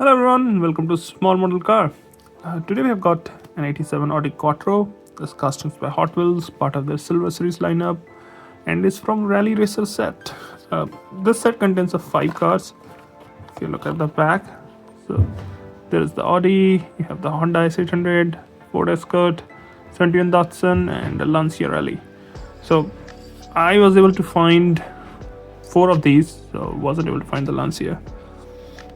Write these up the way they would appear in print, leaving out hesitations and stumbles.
Hello everyone, welcome to Small Model Car. Today we have got an 87 Audi Quattro. This customs by Hotwheels, part of their Silver Series lineup, and is from Rally Racer set. This set contains of 5 cars. If you look at the back, so there is the Audi, you have the Honda S800, Ford Escort, 71 Datsun, and the Lancia Rally. So I was able to find 4 of these, so wasn't able to find the Lancia.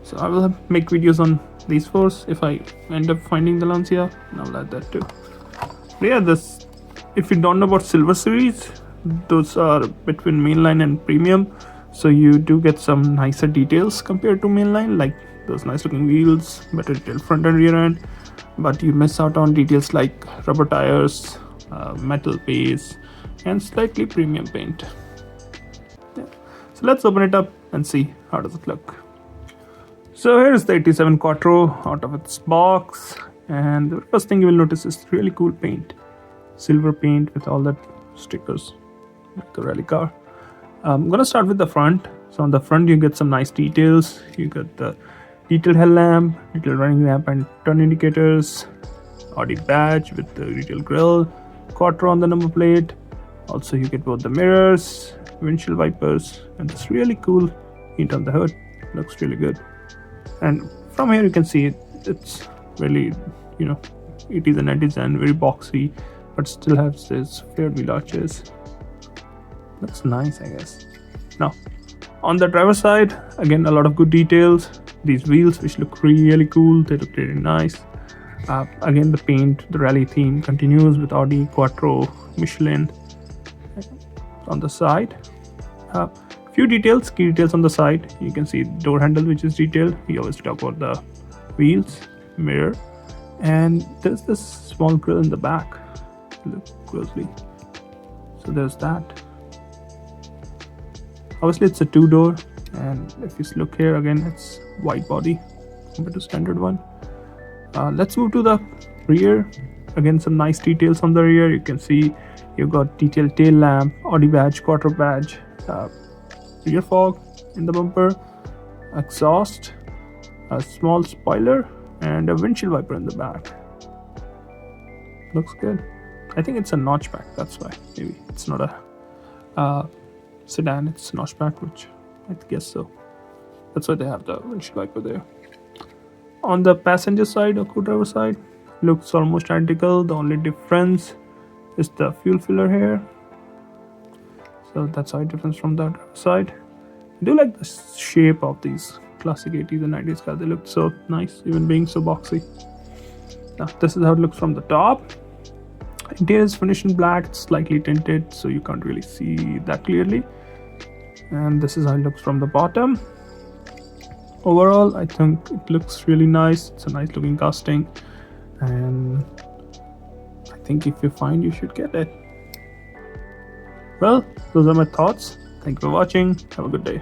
So I will make videos on these 4. If I end up finding the Lancia, I'll add that too. But yeah, this, if you don't know about Silver Series, those are between mainline and premium. So you do get some nicer details compared to mainline, like those nice looking wheels, better detailed front and rear end. But you miss out on details like rubber tires, metal base, and slightly premium paint. Yeah. So let's open it up and see how does it look. So here's the 87 Quattro out of its box, and the first thing you will notice is really cool paint. Silver paint with all that stickers, like the rally car. I'm gonna start with the front. So on the front you get some nice details. You get the detailed headlamp, detailed running lamp and turn indicators, Audi badge with the detailed grille, Quattro on the number plate. Also you get both the mirrors, windshield wipers, and this really cool paint on the hood. Looks really good. And from here you can see it's really, 80s and 90s and very boxy, but still has this fair wheel arches. Looks nice, I guess. Now on the driver's side, again a lot of good details. These wheels which look really cool, they look really nice. Again the paint, the rally theme continues with Audi Quattro, Michelin on the side. Few details, key details on the side. You can see door handle which is detailed. We always talk about the wheels, mirror, and there's this small grille in the back. Look closely. So there's that. Obviously it's a 2-door, and if you look here again, it's wide body compared to standard one. Let's move to the rear. Again, some nice details on the rear. You can see you've got detailed tail lamp, Audi badge, Quattro badge, rear fog in the bumper, exhaust, a small spoiler, and a windshield wiper in the back. Looks good. I think it's a notchback, that's why. Maybe it's not a sedan, it's a notchback, which I guess so. That's why they have the windshield wiper there. On the passenger side or co-driver side, looks almost identical. The only difference is the fuel filler here. So that's how it differs from the side. I do like the shape of these classic 80s and 90s cars. They look so nice, even being so boxy. Now this is how it looks from the top. Interior is finished in black, it's slightly tinted, so you can't really see that clearly. And this is how it looks from the bottom. Overall, I think it looks really nice. It's a nice looking casting, and I think if you find, you should get it. Well, those are my thoughts. Thank you for watching. Have a good day.